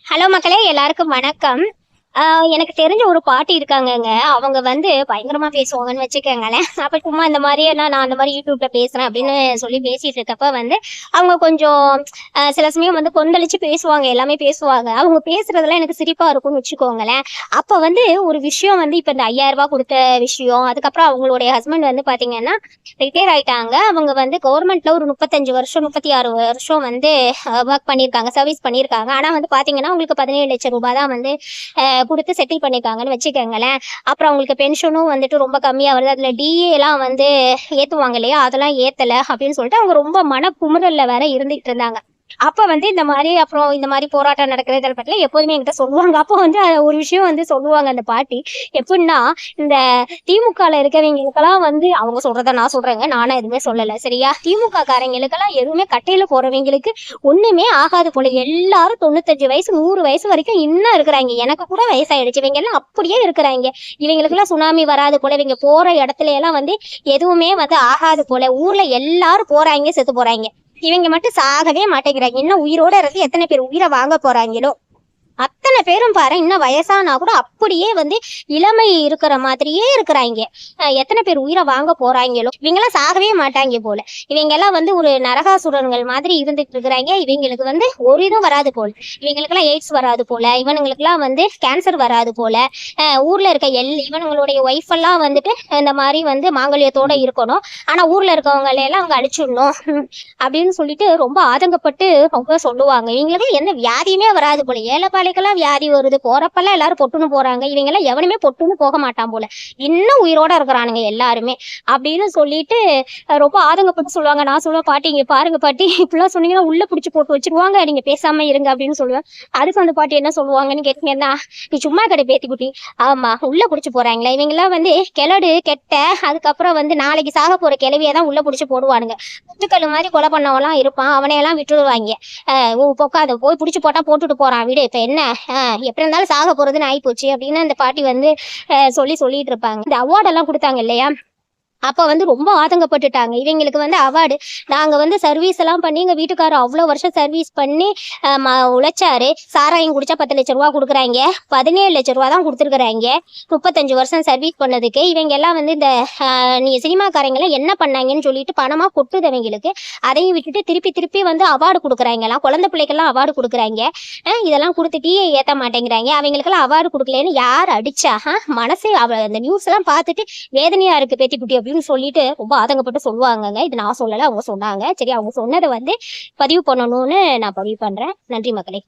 Hello மக்களே, எல்லாருக்கும் வணக்கம். எனக்கு தெரிஞ்ச ஒரு பாட்டி இருக்காங்கங்க. அவங்க வந்து பயங்கரமா பேசுவாங்கன்னு வச்சுக்கோங்களேன். அப்ப சும்மா இந்த மாரி எல்லாம் நான் அந்த மாரி யூடியூப்ல பேசுறேன் அப்படின்னு சொல்லி பேசிட்டு இருக்கப்ப வந்து, அவங்க கொஞ்சம் சில சமயம் வந்து கொந்தளிச்சு பேசுவாங்க. எல்லாமே பேசுவாங்க. அவங்க பேசுறதெல்லாம் எனக்கு சிரிப்பா இருக்கும்னு வச்சுக்கோங்களேன். அப்ப வந்து ஒரு விஷயம் வந்து இப்ப இந்த ரூ. 5000 குடுத்த விஷயம், அதுக்கப்புறம் அவங்களுடைய ஹஸ்பண்ட் வந்து பாத்தீங்கன்னா, ரிட்டயர் ஆயிட்டாங்க. அவங்க வந்து கவர்மெண்ட்ல ஒரு 35 வருஷம், 36 வருஷம் வந்து ஒர்க் பண்ணியிருக்காங்க. சர்வீஸ் பண்ணியிருக்காங்க. ஆனா வந்து பாத்தீங்கன்னா, உங்களுக்கு ரூ. 17,00,000 தான் வந்து குடுத்து செட்டில் பண்ணிருக்காங்கன்னு வச்சுக்கோங்களேன். அப்புறம் அவங்களுக்கு பென்ஷனும் வந்துட்டு ரொம்ப கம்மியா வருது. அதுல டிஏ எல்லாம் வந்து ஏத்துவாங்க இல்லையா? அதெல்லாம் ஏத்தல அப்படின்னு சொல்லிட்டு அவங்க ரொம்ப மனக்குமுறல்ல வேற இருந்துட்டு இருந்தாங்க. அப்ப வந்து இந்த மாரி அப்புறம் இந்த மாரி போராட்டம் நடக்குது பத்தில எப்போதுமே என்கிட்ட சொல்லுவாங்க. அப்போ வந்து ஒரு விஷயம் வந்து சொல்லுவாங்க அந்த பாட்டி. எப்படின்னா, இந்த திமுகல இருக்கிறவங்களுக்கெல்லாம் வந்து அவங்க சொல்றத நான் சொல்றேங்க. நானா எதுவுமே சொல்லல. சரியா? திமுக காரங்களுக்கெல்லாம் எதுவுமே கட்டையில போறவங்களுக்கு ஒண்ணுமே ஆகாது போல. எல்லாரும் 95 வயசு, 100 வயசு வரைக்கும் இன்னும் இருக்கிறாங்க. எனக்கு கூட வயசாயிடுச்சு. இவங்க எல்லாம் அப்படியே இருக்கிறாங்க. இவங்களுக்கெல்லாம் சுனாமி வராது போல. இவங்க போற இடத்துல எல்லாம் வந்து எதுவுமே வந்து ஆகாது போல. ஊர்ல எல்லாரும் போறாங்க, செத்து போறாங்க. இவங்க மட்டும் சாகவே மாட்டேங்கிறாங்க. இன்னும் உயிரோட இருந்து எத்தனை பேர் உயிரை வாங்க போறாங்களோ. அத்தனை பேரும் பாரு, இன்னும் வயசானா கூட அப்படியே வந்து இளமை இருக்கிற மாதிரியே இருக்கிறாங்க. எத்தனை பேர் உயிரை வாங்க போறாங்களோ. இவங்கெல்லாம் சாகவே மாட்டாங்க போல. இவங்க எல்லாம் வந்து ஒரு நரகாசுரன்கள் மாதிரி இருந்துட்டு இருக்கிறாங்க. இவங்களுக்கு வந்து ஒரு இதுவும் வராது போல. இவங்களுக்கு எல்லாம் எய்ட்ஸ் வராது போல. இவனுங்களுக்கு எல்லாம் வந்து கேன்சர் வராது போல. ஊர்ல இருக்க இவனுங்களுடைய ஒய்ஃப் எல்லாம் வந்துட்டு இந்த மாதிரி வந்து மாங்கல்யத்தோட இருக்கணும். ஆனா ஊர்ல இருக்கவங்க எல்லாம் அவங்க அடிச்சிடணும் அப்படின்னு சொல்லிட்டு ரொம்ப ஆதங்கப்பட்டு ரொம்ப சொல்லுவாங்க. இவங்களுக்கு எந்த வியாதியுமே வராது போல. ஏழைப்பாளைக்கெல்லாம் வியாதி வருது. போறப்பெல்லாம் எல்லாரும் பொட்டுன்னு போறாங்க. இவங்க எல்லாம் எவனுமே பொட்டுன்னு போக மாட்டான் போல. இன்னும் உயிரோட இருக்கிறானுங்க எல்லாருமே அப்படின்னு சொல்லிட்டு ரொம்ப ஆதங்கப்பட்டு சொல்லுவாங்க. நான் சொல்லுவேன், பாட்டி இங்க பாருங்க பாட்டி, இப்படிலாம் சொன்னீங்கன்னா உள்ள பிடிச்சி போட்டு வச்சிருவாங்க, நீங்க பேசாம இருங்க அப்படின்னு சொல்லுவேன். அதுக்கு அந்த பாட்டி என்ன சொல்லுவாங்கன்னு கேட்டீங்கன்னா, நீ சும்மா கடை பேத்தி குட்டி. ஆமா, உள்ள பிடிச்சி போறாங்களா இவங்க எல்லாம் வந்து கிளடு கெட்ட, அதுக்கப்புறம் வந்து நாளைக்கு சாக போற கிளவியதான் உள்ள பிடிச்சி போடுவானுங்க. முத்துக்கல் மாதிரி கொலை பண்ணவெல்லாம் இருப்பான். அவனையெல்லாம் விட்டுருவாங்க. பொக்காத போய் பிடிச்சி போட்டா போட்டுட்டு போறான் வீடு. இப்ப என்ன எப்படி இருந்தாலும் சாக போறதுன்னு ஆகி போச்சு அப்படின்னு அந்த பாட்டி வந்து சொல்லிட்டு இருப்பாங்க. இந்த அவார்டெல்லாம் கொடுத்தாங்க இல்லையா? அப்ப வந்து ரொம்ப ஆதங்கப்பட்டுட்டாங்க. இவங்களுக்கு வந்து அவார்டு, நாங்க வந்து சர்வீஸ் எல்லாம் பண்ணி எங்க வீட்டுக்காரர் அவ்வளவு வருஷம் சர்வீஸ் பண்ணி உழைச்சாரு. சாராயம் குடிச்சா 10 லட்சம் ரூபா கொடுக்குறாங்க. 17 லட்சம் ரூபா தான் கொடுத்துருக்குறாங்க 35 வருஷம் சர்வீஸ் பண்ணதுக்கு. இவங்க எல்லாம் வந்து இந்த நீ சினிமாக்காரங்களாம் என்ன பண்ணாங்கன்னு சொல்லிட்டு பணமா கொட்டுது அவங்களுக்கு. அதையும் விட்டுட்டு திருப்பி திருப்பி வந்து அவார்டு கொடுக்குறாங்கலாம். குழந்தை பிள்ளைக்கெல்லாம் அவார்டு கொடுக்குறாங்க. இதெல்லாம் கொடுத்துட்டே ஏத்த மாட்டேங்கிறாங்க. அவங்களுக்கெல்லாம் அவார்டு கொடுக்கலன்னு யார் அடிச்சா? மனசே அந்த நியூஸ் எல்லாம் பார்த்துட்டு வேதனையா இருக்கு பேத்தி குட்டி அப்படின்னு சொல்லிட்டு ரொம்ப ஆதங்கப்பட்டு சொல்லுவாங்கங்க. இது நான் சொல்லல, அவங்க சொன்னாங்க. சரி, அவங்க சொன்னதை வந்து பதிவு பண்ணணும்னு நான் பதிவு பண்றேன். நன்றி மக்களே.